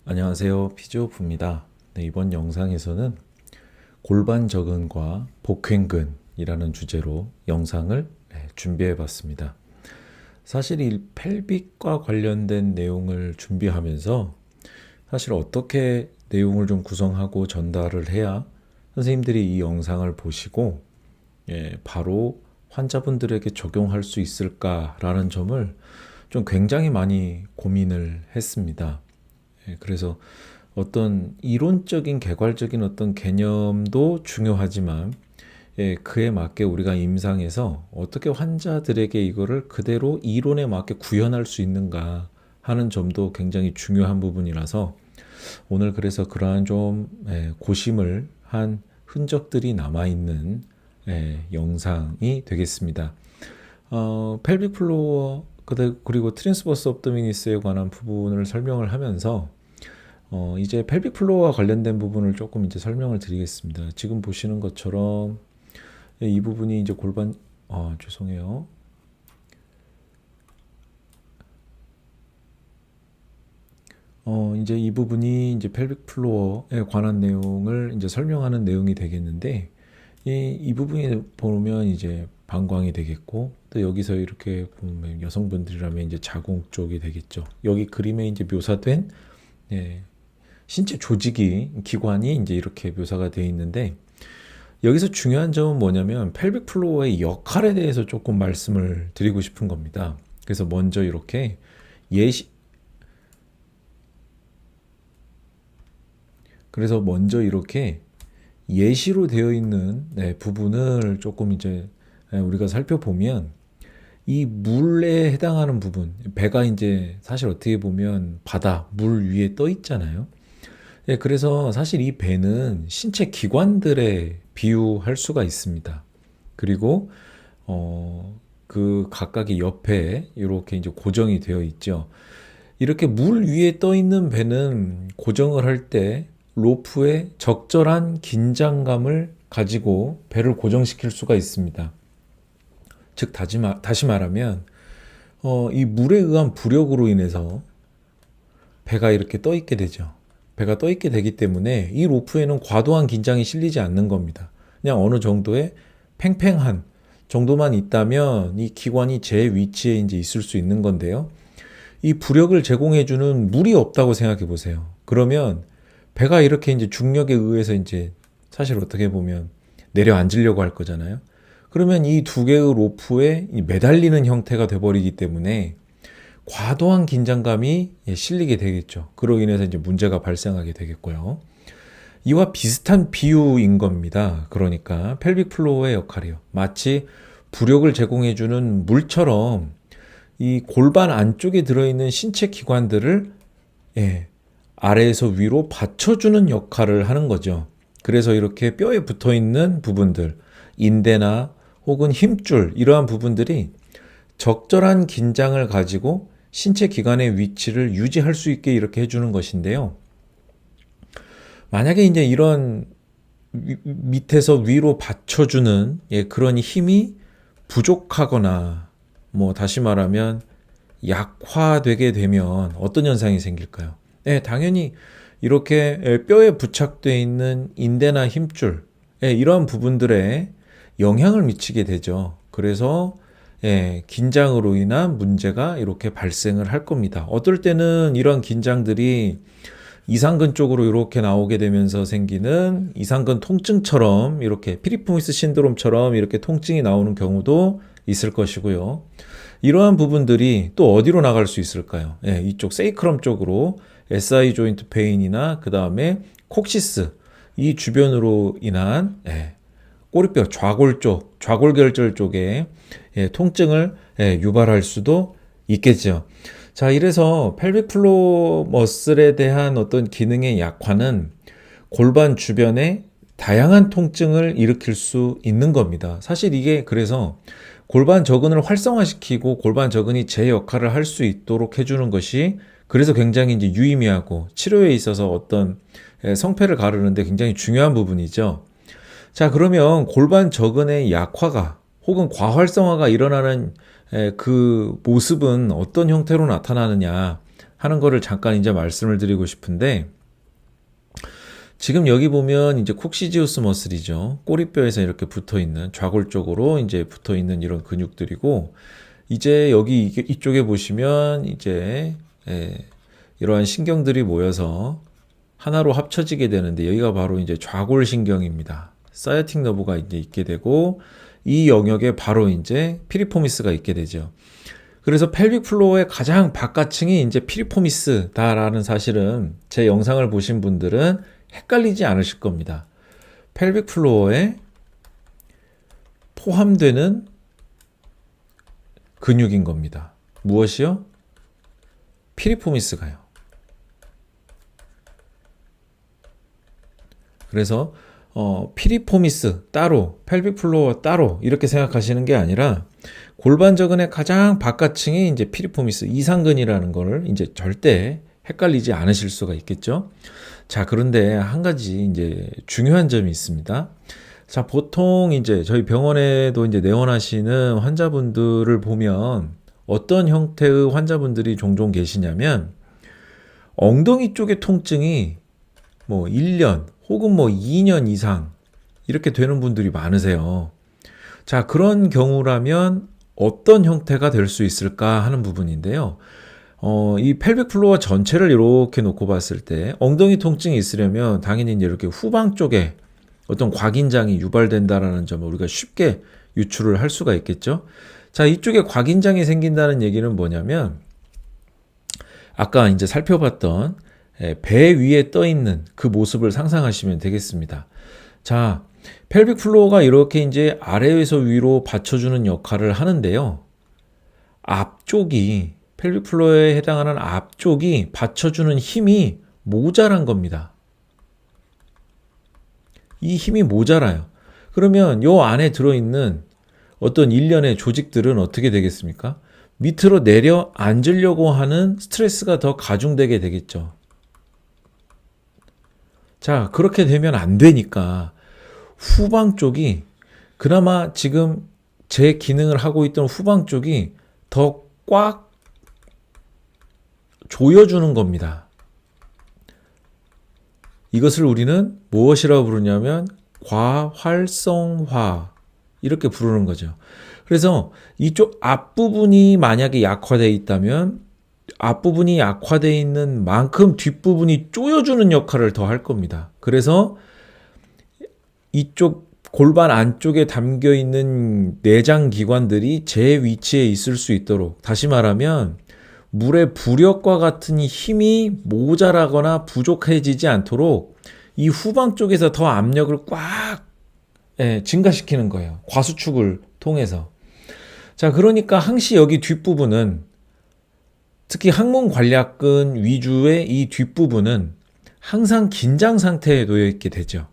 안녕하세요. 피지오프입니다. 네, 이번 영상에서는 골반 적응과 복횡근이라는 주제로 영상을 준비해 봤습니다. 사실 이 펠빅과 관련된 내용을 준비하면서 사실 어떻게 내용을 좀 구성하고 전달을 해야 선생님들이 이 영상을 보시고 바로 환자분들에게 적용할 수 있을까라는 점을 좀 굉장히 많이 고민을 했습니다. 그래서 어떤 이론적인 개괄적인 어떤 개념도 중요하지만 그에 맞게 우리가 임상에서 어떻게 환자들에게 이거를 그대로 이론에 맞게 구현할 수 있는가 하는 점도 굉장히 중요한 부분이라서 오늘 그래서 그러한 좀 고심을 한 흔적들이 남아있는 영상이 되겠습니다. 펠빅 플로어 그리고 트랜스버스 업도미니스에 관한 부분을 설명을 하면서 이제 펠빅 플로어와 관련된 부분을 조금 이제 설명을 드리겠습니다. 지금 보시는 것처럼 이 부분이 이제 골반 죄송해요. 이제 이 부분이 이제 펠빅 플로어에 관한 내용을 이제 설명하는 내용이 되겠는데 이 부분에 보면 이제 방광이 되겠고 또 여기서 이렇게 보면 여성분들이라면 이제 자궁 쪽이 되겠죠. 여기 그림에 이제 묘사된 신체 조직이 기관이 이제 이렇게 묘사가 되어 있는데 여기서 중요한 점은 뭐냐면 펠빅 플로어의 역할에 대해서 조금 말씀을 드리고 싶은 겁니다. 그래서 먼저 이렇게 예시 그래서 먼저 이렇게 예시로 되어 있는 부분을 조금 이제 우리가 살펴보면 이 물에 해당하는 부분, 배가 이제 사실 어떻게 보면 바다, 물 위에 떠 있잖아요. 그래서 사실 이 배는 신체 기관들에 비유할 수가 있습니다. 그리고 그 각각의 옆에 이렇게 이제 고정이 되어 있죠. 이렇게 물 위에 떠 있는 배는 고정을 할 때 로프에 적절한 긴장감을 가지고 배를 고정시킬 수가 있습니다. 즉 다시 말하면 이 물에 의한 부력으로 인해서 배가 이렇게 떠 있게 되죠. 배가 떠 있게 되기 때문에 이 로프에는 과도한 긴장이 실리지 않는 겁니다. 그냥 어느 정도의 팽팽한 정도만 있다면 이 기관이 제 위치에 이제 있을 수 있는 건데요. 이 부력을 제공해주는 물이 없다고 생각해 보세요. 그러면 배가 이렇게 이제 중력에 의해서 이제 사실 어떻게 보면 내려앉으려고 할 거잖아요. 그러면 이 두 개의 로프에 매달리는 형태가 돼버리기 때문에 과도한 긴장감이 실리게 되겠죠. 그로 인해서 이제 문제가 발생하게 되겠고요. 이와 비슷한 비유인 겁니다. 그러니까 펠빅 플로어의 역할이요. 마치 부력을 제공해주는 물처럼 이 골반 안쪽에 들어있는 신체 기관들을 아래에서 위로 받쳐주는 역할을 하는 거죠. 그래서 이렇게 뼈에 붙어있는 부분들, 인대나 혹은 힘줄 이러한 부분들이 적절한 긴장을 가지고 신체 기관의 위치를 유지할 수 있게 이렇게 해주는 것인데요. 만약에 이제 이런 밑에서 위로 받쳐주는 그런 힘이 부족하거나 다시 말하면 약화되게 되면 어떤 현상이 생길까요? 당연히 이렇게 뼈에 부착되어 있는 인대나 힘줄 이러한 부분들에 영향을 미치게 되죠. 그래서 긴장으로 인한 문제가 이렇게 발생을 할 겁니다. 어떨 때는 이런 긴장들이 이상근 쪽으로 이렇게 나오게 되면서 생기는 이상근 통증처럼 이렇게 피리포미스 신드롬처럼 이렇게 통증이 나오는 경우도 있을 것이고요. 이러한 부분들이 또 어디로 나갈 수 있을까요? 이쪽 세이크럼 쪽으로 SI 조인트 페인이나 그 다음에 콕시스 이 주변으로 인한 꼬리뼈 좌골 쪽, 좌골결절 쪽에 통증을 유발할 수도 있겠죠. 자, 이래서 펠빅 플로어 머슬에 대한 어떤 기능의 약화는 골반 주변에 다양한 통증을 일으킬 수 있는 겁니다. 사실 이게 그래서 골반 저근을 활성화시키고 골반 저근이 제 역할을 할 수 있도록 해주는 것이 그래서 굉장히 이제 유의미하고 치료에 있어서 어떤 성패를 가르는데 굉장히 중요한 부분이죠. 자, 그러면 골반 저근의 약화가 혹은 과활성화가 일어나는 그 모습은 어떤 형태로 나타나느냐 하는 거를 잠깐 이제 말씀을 드리고 싶은데, 지금 여기 보면 이제 콕시지우스 머슬이죠. 꼬리뼈에서 이렇게 붙어 있는, 좌골 쪽으로 이제 붙어 있는 이런 근육들이고, 이제 여기 이쪽에 보시면 이제 이러한 신경들이 모여서 하나로 합쳐지게 되는데, 여기가 바로 이제 좌골 신경입니다. 사이아틱 너브가 이제 있게 되고, 이 영역에 바로 이제 피리포미스가 있게 되죠. 그래서 펠빅 플로어의 가장 바깥층이 이제 피리포미스다라는 사실은 제 영상을 보신 분들은 헷갈리지 않으실 겁니다. 펠빅 플로어에 포함되는 근육인 겁니다. 무엇이요? 피리포미스가요. 그래서 피리포미스 따로, 펠빅 플로어 따로 이렇게 생각하시는 게 아니라 골반 저근의 가장 바깥층이 이제 피리포미스 이상근이라는 거를 이제 절대 헷갈리지 않으실 수가 있겠죠. 자, 그런데 한 가지 이제 중요한 점이 있습니다. 자, 보통 이제 저희 병원에도 이제 내원하시는 환자분들을 보면 어떤 형태의 환자분들이 종종 계시냐면 엉덩이 쪽의 통증이 뭐 1년 혹은 뭐 2년 이상 이렇게 되는 분들이 많으세요. 자, 그런 경우라면 어떤 형태가 될 수 있을까 하는 부분인데요. 이 펠빅 플로어 전체를 이렇게 놓고 봤을 때 엉덩이 통증이 있으려면 당연히 이제 이렇게 후방 쪽에 어떤 곽인장이 유발된다라는 점을 우리가 쉽게 유추를 할 수가 있겠죠. 자, 이쪽에 곽인장이 생긴다는 얘기는 뭐냐면 아까 이제 살펴봤던 배 위에 떠 있는 그 모습을 상상하시면 되겠습니다. 자, 펠빅 플로어가 이렇게 이제 아래에서 위로 받쳐주는 역할을 하는데요. 앞쪽이 펠빅 플로어에 해당하는 앞쪽이 받쳐주는 힘이 모자란 겁니다. 이 힘이 모자라요. 그러면 요 안에 들어있는 어떤 일련의 조직들은 어떻게 되겠습니까? 밑으로 내려 앉으려고 하는 스트레스가 더 가중되게 되겠죠. 자, 그렇게 되면 안 되니까 후방 쪽이 그나마 지금 제 기능을 하고 있던 후방 쪽이 더 꽉 조여주는 겁니다. 이것을 우리는 무엇이라고 부르냐면 과활성화 이렇게 부르는 거죠. 그래서 이쪽 앞부분이 만약에 약화되어 있다면 앞부분이 약화되어 있는 만큼 뒷부분이 조여주는 역할을 더 할 겁니다. 그래서 이쪽 골반 안쪽에 담겨 있는 내장 기관들이 제 위치에 있을 수 있도록, 다시 말하면 물의 부력과 같은 힘이 모자라거나 부족해지지 않도록 이 후방 쪽에서 더 압력을 꽉 증가시키는 거예요. 과수축을 통해서. 자, 그러니까 항시 여기 뒷부분은, 특히 항문 관략근 위주의 이 뒷부분은 항상 긴장 상태에 놓여 있게 되죠.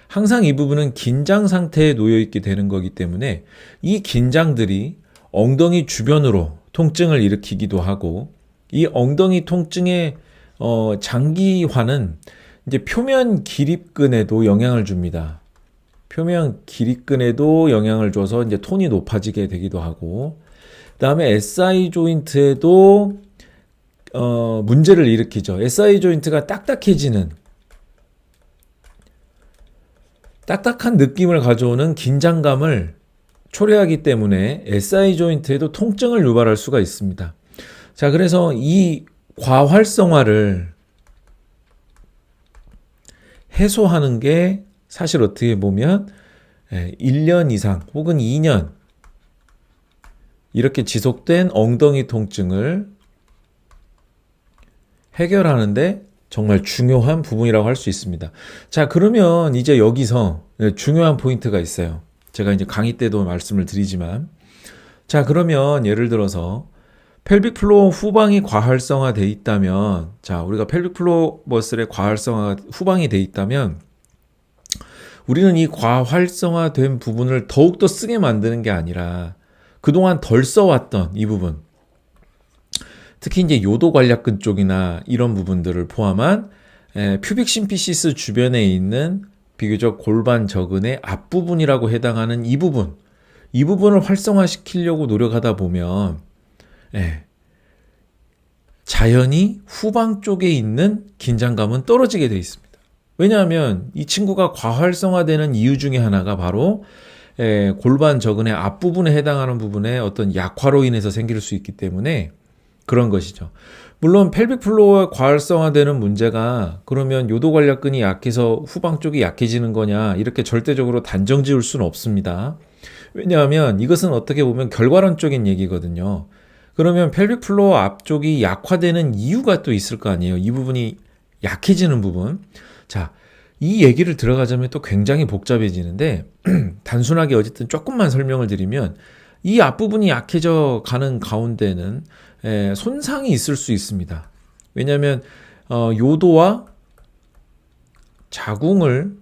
항상 이 부분은 긴장 상태에 놓여 있게 되는 거기 때문에 이 긴장들이 엉덩이 주변으로 통증을 일으키기도 하고, 이 엉덩이 통증의 장기화는 이제 표면 기립근에도 영향을 줍니다. 표면 기립근에도 영향을 줘서 이제 톤이 높아지게 되기도 하고, 그다음에 SI 조인트에도 문제를 일으키죠. SI 조인트가 딱딱한 느낌을 가져오는 긴장감을 초래하기 때문에 SI 조인트에도 통증을 유발할 수가 있습니다. 자, 그래서 이 과활성화를 해소하는 게 사실 어떻게 보면 1년 이상 혹은 2년 이렇게 지속된 엉덩이 통증을 해결하는데 정말 중요한 부분이라고 할 수 있습니다. 자, 그러면 이제 여기서 중요한 포인트가 있어요. 제가 이제 강의 때도 말씀을 드리지만, 자, 그러면 예를 들어서 펠빅 플로어 후방이 과활성화돼 있다면, 자, 우리가 펠빅 플로어 머슬의 과활성화가 후방이 돼 있다면 우리는 이 과활성화된 부분을 더욱더 쓰게 만드는 게 아니라 그동안 덜 써왔던 이 부분, 특히 이제 요도 관략근 쪽이나 이런 부분들을 포함한 퓨빅 심피시스 주변에 있는 비교적 골반 저근의 앞부분이라고 해당하는 이 부분을 활성화시키려고 노력하다 보면 자연히 후방 쪽에 있는 긴장감은 떨어지게 돼 있습니다. 왜냐하면 이 친구가 과활성화되는 이유 중에 하나가 바로 골반 저근의 앞부분에 해당하는 부분에 어떤 약화로 인해서 생길 수 있기 때문에 그런 것이죠. 물론 펠빅 플로어가 과활성화되는 문제가 그러면 요도관략근이 약해서 후방 쪽이 약해지는 거냐 이렇게 절대적으로 단정 지을 수는 없습니다. 왜냐하면 이것은 어떻게 보면 결과론적인 얘기거든요. 그러면 펠빅 플로어 앞쪽이 약화되는 이유가 또 있을 거 아니에요. 이 부분이 약해지는 부분. 자, 이 얘기를 들어가자면 또 굉장히 복잡해지는데 단순하게 어쨌든 조금만 설명을 드리면 이 앞부분이 약해져 가는 가운데는 손상이 있을 수 있습니다. 왜냐하면 요도와 자궁을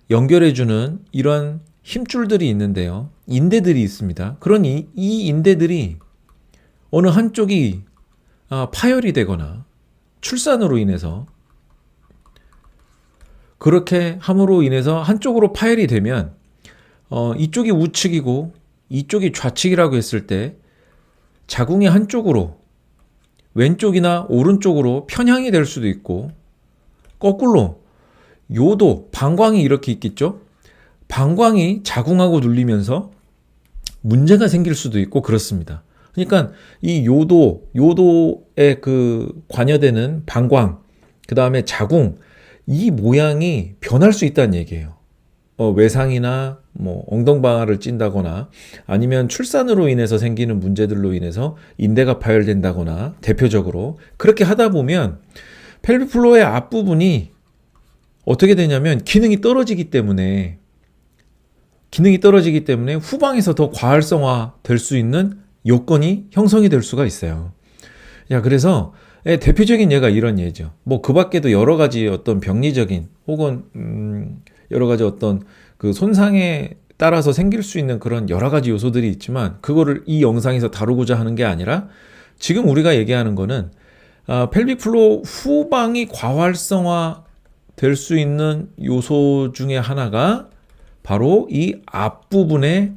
연결해주는 이런 힘줄들이 있는데요. 인대들이 있습니다. 그런 이 인대들이 어느 한쪽이 파열이 되거나 출산으로 인해서 그렇게 함으로 인해서 한쪽으로 파열이 되면 이쪽이 우측이고 이쪽이 좌측이라고 했을 때 자궁이 한쪽으로 왼쪽이나 오른쪽으로 편향이 될 수도 있고 거꾸로 요도, 방광이 이렇게 있겠죠? 방광이 자궁하고 눌리면서 문제가 생길 수도 있고 그렇습니다. 그러니까 이 요도에 그 관여되는 방광, 그 다음에 자궁, 이 모양이 변할 수 있다는 얘기예요. 외상이나 뭐 엉덩방아를 찐다거나 아니면 출산으로 인해서 생기는 문제들로 인해서 인대가 파열된다거나 대표적으로 그렇게 하다 보면 펠빅 플로어의 앞부분이 어떻게 되냐면 기능이 떨어지기 때문에 후방에서 더 과활성화 될 수 있는 요건이 형성이 될 수가 있어요. 그래서 대표적인 예가 이런 예죠. 뭐 그 밖에도 여러 가지 어떤 병리적인 혹은 여러 가지 어떤 그 손상에 따라서 생길 수 있는 그런 여러 가지 요소들이 있지만 그거를 이 영상에서 다루고자 하는 게 아니라 지금 우리가 얘기하는 거는 펠빅 플로어 후방이 과활성화 될 수 있는 요소 중에 하나가 바로 이 앞부분의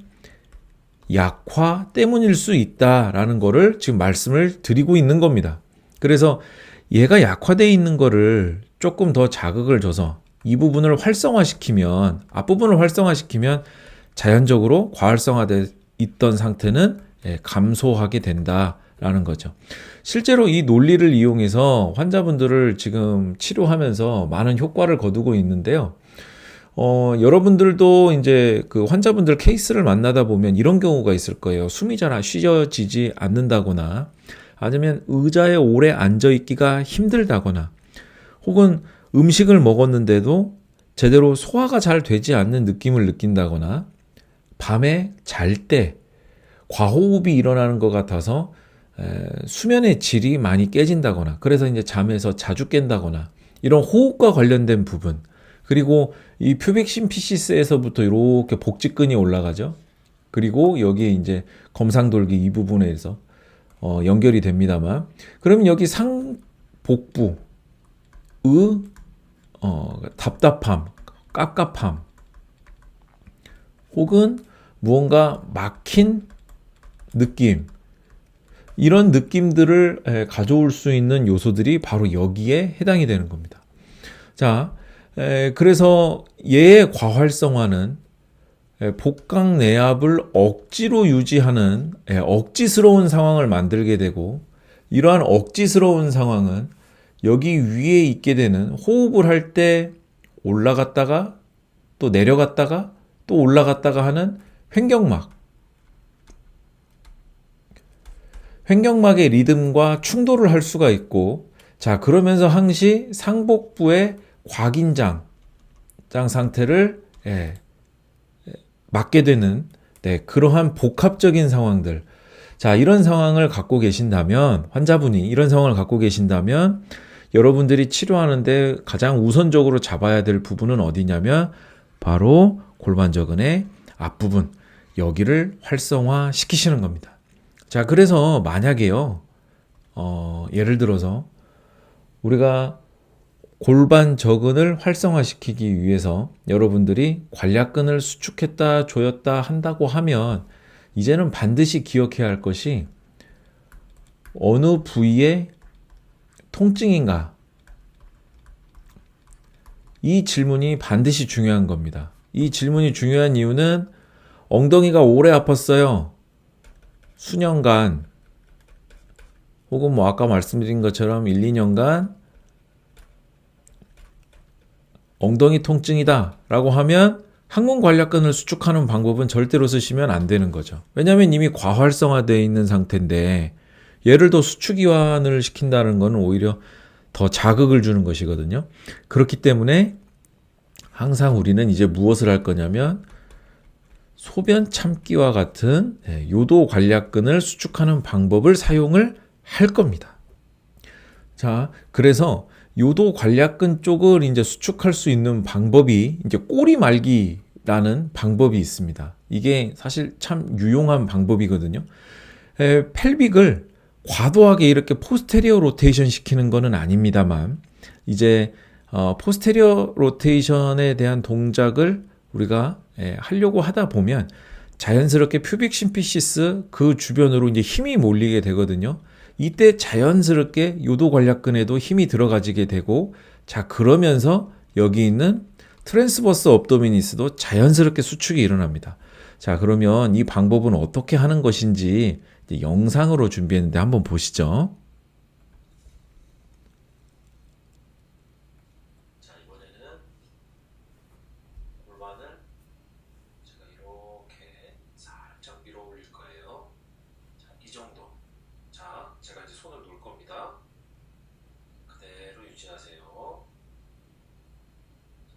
약화 때문일 수 있다라는 거를 지금 말씀을 드리고 있는 겁니다. 그래서 얘가 약화되어 있는 거를 조금 더 자극을 줘서 이 부분을 활성화시키면 앞부분을 활성화시키면 자연적으로 과활성화되어 있던 상태는 감소하게 된다라는 거죠. 실제로 이 논리를 이용해서 환자분들을 지금 치료하면서 많은 효과를 거두고 있는데요. 여러분들도 이제 그 환자분들 케이스를 만나다 보면 이런 경우가 있을 거예요. 숨이 잘 쉬어지지 않는다거나 아니면 의자에 오래 앉아있기가 힘들다거나 혹은 음식을 먹었는데도 제대로 소화가 잘 되지 않는 느낌을 느낀다거나 밤에 잘 때 과호흡이 일어나는 것 같아서 수면의 질이 많이 깨진다거나 그래서 이제 잠에서 자주 깬다거나 이런 호흡과 관련된 부분 그리고 이 퓨빅 심피시스에서부터 이렇게 복직근이 올라가죠. 그리고 여기에 이제 검상돌기 이 부분에서 연결이 됩니다만 그러면 여기 상복부의 답답함, 깝깝함 혹은 무언가 막힌 느낌 이런 느낌들을 가져올 수 있는 요소들이 바로 여기에 해당이 되는 겁니다. 자, 그래서 얘의 과활성화는 복강 내압을 억지로 유지하는 억지스러운 상황을 만들게 되고 이러한 억지스러운 상황은 여기 위에 있게 되는 호흡을 할 때 올라갔다가 또 내려갔다가 또 올라갔다가 하는 횡격막의 리듬과 충돌을 할 수가 있고 자 그러면서 항시 상복부의 과긴장 상태를 맞게 되는 그러한 복합적인 상황들 자 이런 상황을 갖고 계신다면 환자분이 이런 상황을 갖고 계신다면 여러분들이 치료하는데 가장 우선적으로 잡아야 될 부분은 어디냐면 바로 골반저근의 앞부분 여기를 활성화 시키시는 겁니다. 자 그래서 만약에요 예를 들어서 우리가 골반저근을 활성화시키기 위해서 여러분들이 관략근을 수축했다 조였다 한다고 하면 이제는 반드시 기억해야 할 것이 어느 부위의 통증인가? 이 질문이 반드시 중요한 겁니다. 이 질문이 중요한 이유는 엉덩이가 오래 아팠어요. 수년간, 혹은 뭐 아까 말씀드린 것처럼 1, 2년간 엉덩이 통증이다 라고 하면 항문관략근을 수축하는 방법은 절대로 쓰시면 안 되는 거죠. 왜냐하면 이미 과활성화되어 있는 상태인데 얘를 더 수축이완을 시킨다는 것은 오히려 더 자극을 주는 것이거든요. 그렇기 때문에 항상 우리는 이제 무엇을 할 거냐면 소변 참기와 같은 요도관략근을 수축하는 방법을 사용을 할 겁니다. 자, 그래서 요도관략근 쪽을 이제 수축할 수 있는 방법이 이제 꼬리 말기라는 방법이 있습니다. 이게 사실 참 유용한 방법이거든요. 펠빅을 과도하게 이렇게 포스테리어 로테이션 시키는 거는 아닙니다만 이제 포스테리어 로테이션에 대한 동작을 우리가 하려고 하다 보면 자연스럽게 퓨빅 심피시스 그 주변으로 이제 힘이 몰리게 되거든요. 이때 자연스럽게 요도관략근에도 힘이 들어가지게 되고, 자, 그러면서 여기 있는 트랜스버스 업도미니스도 자연스럽게 수축이 일어납니다. 자, 그러면 이 방법은 어떻게 하는 것인지 이제 영상으로 준비했는데 한번 보시죠. 자, 이번에는 골반을 제가 이렇게 살짝 밀어 올릴 거예요. 자, 이 정도. 자, 제가 이제 손을 놓을 겁니다. 그대로 유지하세요.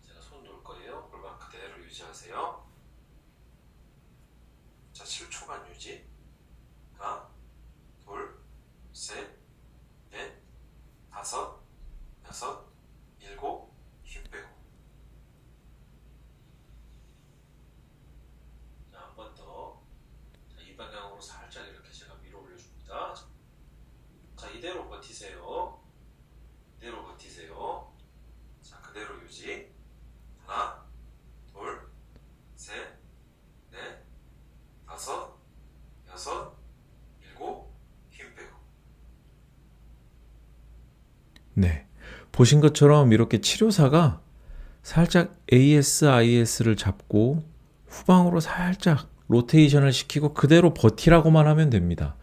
제가 손 놓을 거예요. 골반 그대로 유지하세요. 자, 7초간 유지. 하나, 둘, 셋, 넷, 다섯, 여섯, 일곱, 힘 빼고. 자, 한 번 더. 자, 이 방향으로 살짝 이렇게 제가 밀어 올려줍니다. 자, 이대로 버티세요. 이대로 버티세요. 자, 그대로 유지. 하나, 둘, 셋, 넷, 다섯, 여섯, 일곱, 힘 빼고. 네. 보신 것처럼 이렇게 치료사가 살짝 ASIS를 잡고 후방으로 살짝 로테이션을 시키고 그대로 버티라고만 하면 됩니다.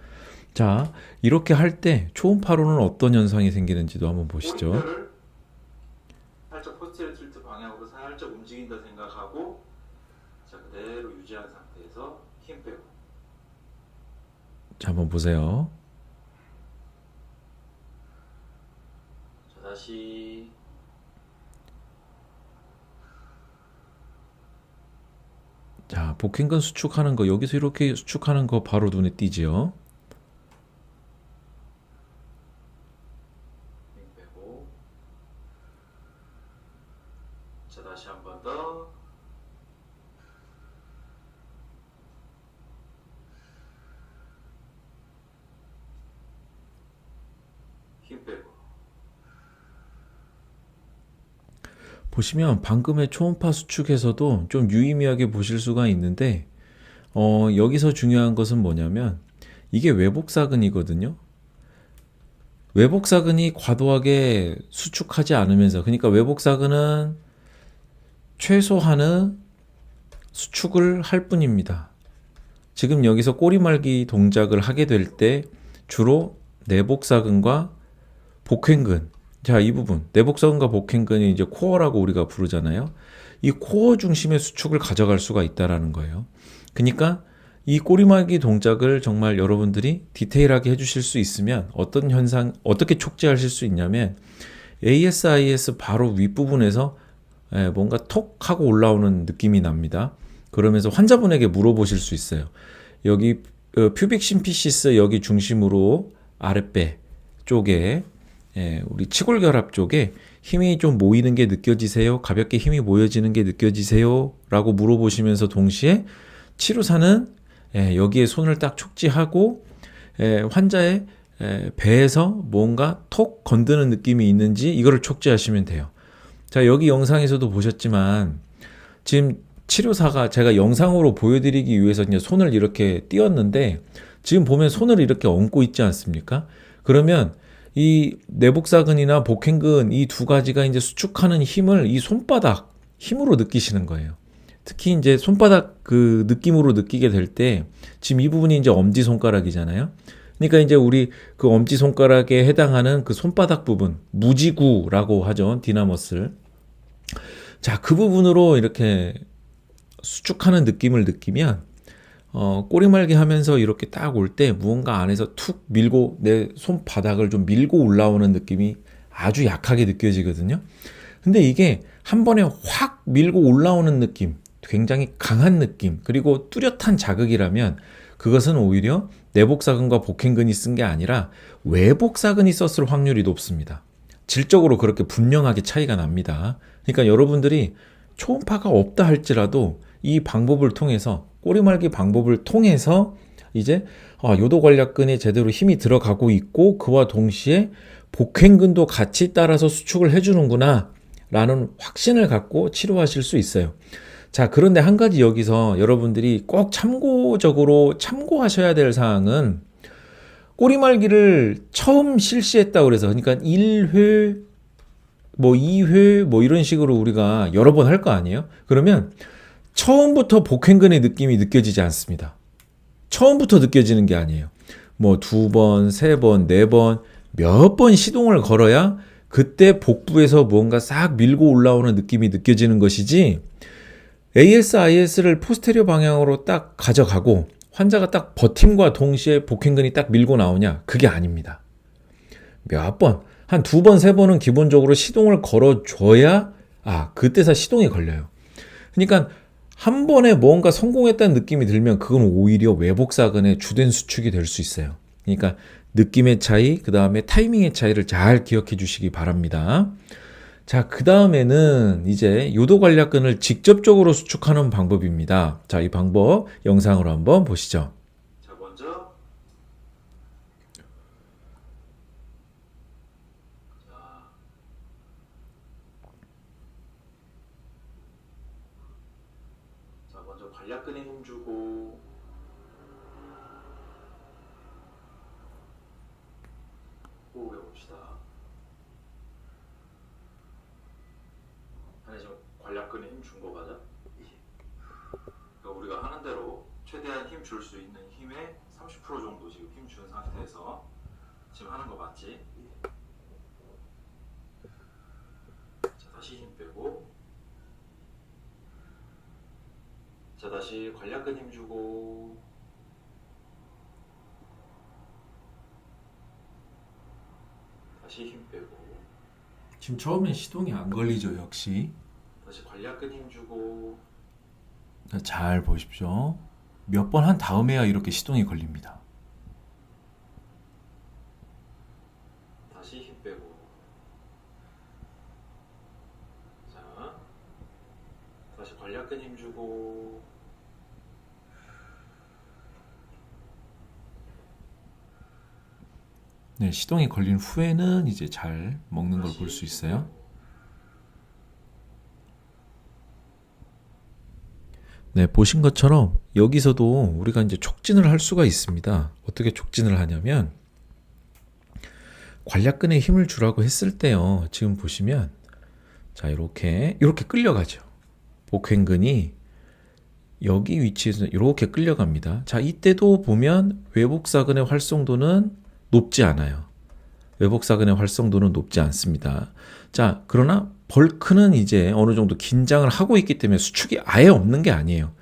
자, 이렇게 할 때 초음파로는 어떤 현상이 생기는지도 한번 보시죠. 모니터를 살짝 포스테리어 틸트 방향으로 살짝 움직인다 생각하고, 자, 그대로 유지한 상태에서 힘 빼고. 자, 한번 보세요. 자, 다시. 자, 복행근 수축하는 거, 여기서 이렇게 수축하는 거 바로 눈에 띄지요. 힘 빼고. 자, 다시 한 번 더. 힘 빼고. 보시면 방금의 초음파 수축에서도 좀 유의미하게 보실 수가 있는데 여기서 중요한 것은 뭐냐면 이게 외복사근이거든요. 외복사근이 과도하게 수축하지 않으면서, 그러니까 외복사근은 최소한의 수축을 할 뿐입니다. 지금 여기서 꼬리말기 동작을 하게 될 때 주로 내복사근과 복행근, 자, 이 부분 내복사근과 복행근이 이제 코어라고 우리가 부르잖아요. 이 코어 중심의 수축을 가져갈 수가 있다라는 거예요. 그러니까 이 꼬리말기 동작을 정말 여러분들이 디테일하게 해주실 수 있으면 어떤 현상, 어떻게 촉지하실 수 있냐면 ASIS 바로 윗부분에서 뭔가 톡 하고 올라오는 느낌이 납니다. 그러면서 환자분에게 물어보실 수 있어요. 여기 퓨빅 심피시스 여기 중심으로 아랫배 쪽에 우리 치골결합 쪽에 힘이 좀 모이는 게 느껴지세요? 가볍게 힘이 모여지는 게 느껴지세요? 라고 물어보시면서 동시에 치료사는 여기에 손을 딱 촉지하고 환자의 배에서 뭔가 톡 건드는 느낌이 있는지 이거를 촉지하시면 돼요. 자, 여기 영상에서도 보셨지만 지금 치료사가 제가 영상으로 보여드리기 위해서 이제 손을 이렇게 띄었는데 지금 보면 손을 이렇게 얹고 있지 않습니까? 그러면 이 내복사근이나 복행근 이 두 가지가 이제 수축하는 힘을 이 손바닥 힘으로 느끼시는 거예요. 특히 이제 손바닥 그 느낌으로 느끼게 될 때 지금 이 부분이 이제 엄지손가락이잖아요. 그러니까 이제 우리 그 엄지손가락에 해당하는 그 손바닥 부분, 무지구라고 하죠. 디나머슬. 자, 그 부분으로 이렇게 수축하는 느낌을 느끼면 꼬리말기 하면서 이렇게 딱 올 때 무언가 안에서 툭 밀고 내 손바닥을 좀 밀고 올라오는 느낌이 아주 약하게 느껴지거든요. 근데 이게 한 번에 확 밀고 올라오는 느낌, 굉장히 강한 느낌, 그리고 뚜렷한 자극이라면 그것은 오히려 내복사근과 복행근이 쓴 게 아니라 외복사근이 썼을 확률이 높습니다. 질적으로 그렇게 분명하게 차이가 납니다. 그러니까 여러분들이 초음파가 없다 할지라도 이 방법을 통해서 꼬리말기 방법을 통해서 이제 요도관략근에 제대로 힘이 들어가고 있고 그와 동시에 복행근도 같이 따라서 수축을 해주는구나 라는 확신을 갖고 치료하실 수 있어요. 자, 그런데 한 가지 여기서 여러분들이 꼭 참고적으로 참고하셔야 될 사항은 꼬리말기를 처음 실시했다고 그래서 그러니까 1회 뭐 2회 뭐 이런 식으로 우리가 여러 번 할 거 아니에요? 그러면 처음부터 복행근의 느낌이 느껴지지 않습니다. 처음부터 느껴지는 게 아니에요. 뭐 2번, 3번, 4번 몇 번 시동을 걸어야 그때 복부에서 뭔가 싹 밀고 올라오는 느낌이 느껴지는 것이지 ASIS를 포스테리어 방향으로 딱 가져가고 환자가 딱 버팀과 동시에 복행근이 딱 밀고 나오냐? 그게 아닙니다. 몇 번, 한 2번, 3번은 기본적으로 시동을 걸어줘야 그때서 시동이 걸려요. 그러니까 한 번에 뭔가 성공했다는 느낌이 들면 그건 오히려 외복사근의 주된 수축이 될 수 있어요. 그러니까 느낌의 차이, 그 다음에 타이밍의 차이를 잘 기억해 주시기 바랍니다. 자, 그 다음에는 이제 요도관략근을 직접적으로 수축하는 방법입니다. 자, 이 방법 영상으로 한번 보시죠. 자, 먼저 먼저 관략근에 힘주고 호흡해 봅시다. 아니 지금 관략근에 힘 준 거 맞아? 그러니까 우리가 하는 대로 최대한 힘 줄 수 있는 힘의 30% 정도 지금 힘 준 상태에서 지금 하는 거 맞지? 자, 다시 힘 빼고, 자, 다시 관략근 힘 주고, 다시 힘 빼고, 지금 처음엔 시동이 안 걸리죠, 역시. 다시 관략근 힘 주고, 잘 보십시오. 몇 번 한 다음에야 이렇게 시동이 걸립니다. 다시 힘 빼고, 자, 다시 관략근 힘 주고, 네, 시동이 걸린 후에는 이제 잘 먹는 걸 볼 수 있어요. 네, 보신 것처럼 여기서도 우리가 이제 촉진을 할 수가 있습니다. 어떻게 촉진을 하냐면 관략근에 힘을 주라고 했을 때요. 지금 보시면 자, 이렇게 끌려가죠. 복행근이 여기 위치에서 이렇게 끌려갑니다. 자, 이때도 보면 외복사근의 활성도는 높지 않아요. 외복사근의 활성도는 높지 않습니다. 자, 그러나 벌크는 이제 어느 정도 긴장을 하고 있기 때문에 수축이 아예 없는 게 아니에요.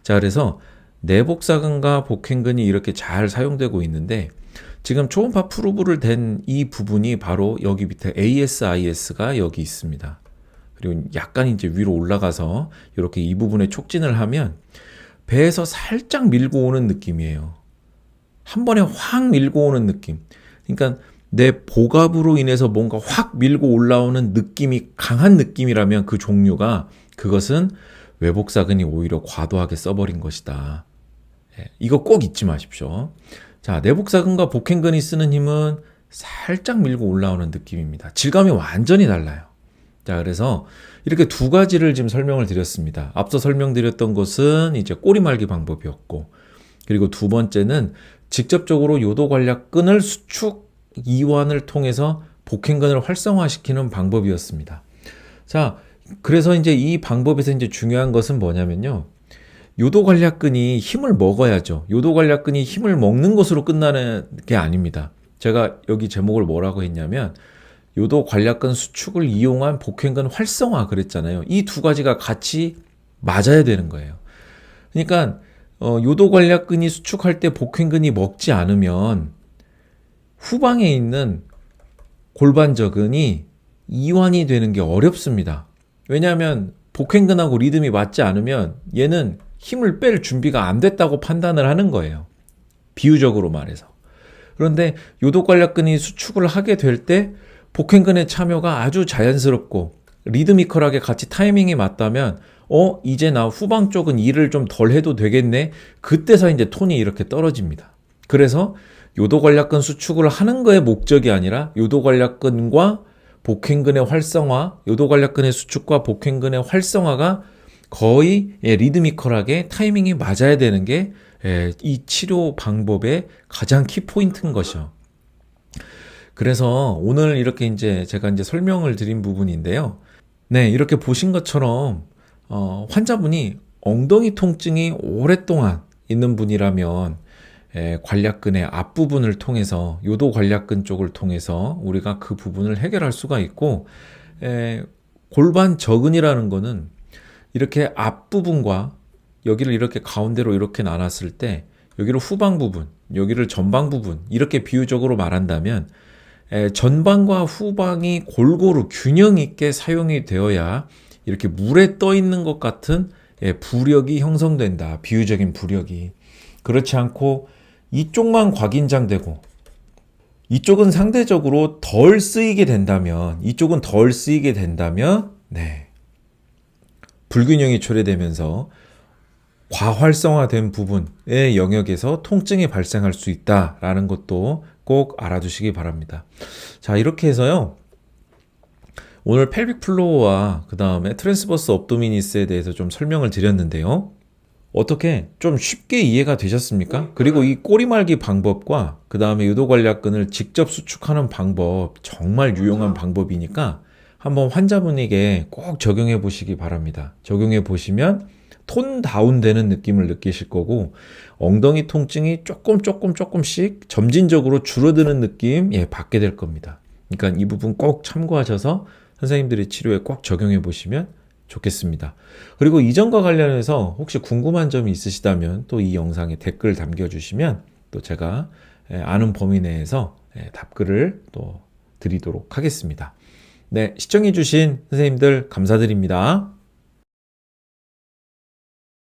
자, 그래서 내복사근과 복행근이 이렇게 잘 사용되고 있는데 지금 초음파 프로브를 댄 이 부분이 바로 여기 밑에 ASIS가 여기 있습니다. 그리고 약간 이제 위로 올라가서 이렇게 이 부분에 촉진을 하면 배에서 살짝 밀고 오는 느낌이에요. 한 번에 확 밀고 오는 느낌. 그러니까 내 복압으로 인해서 뭔가 확 밀고 올라오는 느낌이 강한 느낌이라면 그 종류가 그것은 외복사근이 오히려 과도하게 써버린 것이다. 이거 꼭 잊지 마십시오. 자, 내복사근과 복행근이 쓰는 힘은 살짝 밀고 올라오는 느낌입니다. 질감이 완전히 달라요. 자, 그래서 이렇게 두 가지를 지금 설명을 드렸습니다. 앞서 설명드렸던 것은 이제 꼬리말기 방법이었고, 그리고 두 번째는 직접적으로 요도관략근을 수축 이완을 통해서 복행근을 활성화시키는 방법이었습니다. 자, 그래서 이제 이 방법에서 이제 중요한 것은 뭐냐면요. 요도관략근이 힘을 먹어야죠. 요도관략근이 힘을 먹는 것으로 끝나는 게 아닙니다. 제가 여기 제목을 뭐라고 했냐면 요도관략근 수축을 이용한 복행근 활성화 그랬잖아요. 이 두 가지가 같이 맞아야 되는 거예요. 그러니까 요도관략근이 수축할 때 복행근이 먹지 않으면 후방에 있는 골반저근이 이완이 되는 게 어렵습니다. 왜냐하면 복행근하고 리듬이 맞지 않으면 얘는 힘을 뺄 준비가 안 됐다고 판단을 하는 거예요. 비유적으로 말해서. 그런데 요도관략근이 수축을 하게 될 때 복행근의 참여가 아주 자연스럽고 리드미컬하게 같이 타이밍이 맞다면 이제 나 후방 쪽은 일을 좀 덜 해도 되겠네. 그때서 이제 톤이 이렇게 떨어집니다. 그래서 요도관략근 수축을 하는 거의 목적이 아니라 요도관략근과 복행근의 활성화, 요도관략근의 수축과 복행근의 활성화가 거의 리드미컬하게 타이밍이 맞아야 되는 게 이 치료 방법의 가장 키포인트인 것이요. 그래서 오늘 이렇게 이제 제가 이제 설명을 드린 부분인데요. 네, 이렇게 보신 것처럼 환자분이 엉덩이 통증이 오랫동안 있는 분이라면 관략근의 앞부분을 통해서 요도관략근 쪽을 통해서 우리가 그 부분을 해결할 수가 있고 골반 저근이라는 거는 이렇게 앞부분과 여기를 이렇게 가운데로 이렇게 나눴을 때 여기를 후방 부분, 여기를 전방 부분 이렇게 비유적으로 말한다면 전방과 후방이 골고루 균형 있게 사용이 되어야 이렇게 물에 떠 있는 것 같은 부력이 형성된다. 비유적인 부력이. 그렇지 않고 이쪽만 곽인장되고 이쪽은 상대적으로 덜 쓰이게 된다면 불균형이 초래되면서 과활성화된 부분의 영역에서 통증이 발생할 수 있다라는 것도 꼭 알아두시기 바랍니다. 자, 이렇게 해서요. 오늘 펠빅 플로어와 그 다음에 트랜스버스 업도미니스에 대해서 좀 설명을 드렸는데요. 어떻게 좀 쉽게 이해가 되셨습니까? 그리고 이 꼬리말기 방법과 그 다음에 요도관략근을 직접 수축하는 방법 정말 유용한 방법이니까 한번 환자분에게 꼭 적용해 보시기 바랍니다. 적용해 보시면 톤 다운되는 느낌을 느끼실 거고 엉덩이 통증이 조금씩 점진적으로 줄어드는 느낌 받게 될 겁니다. 그러니까 이 부분 꼭 참고하셔서 선생님들의 치료에 꼭 적용해 보시면 좋겠습니다. 그리고 이전과 관련해서 혹시 궁금한 점이 있으시다면 또 이 영상에 댓글 남겨주시면 또 제가 아는 범위 내에서 답글을 또 드리도록 하겠습니다. 네, 시청해주신 선생님들 감사드립니다.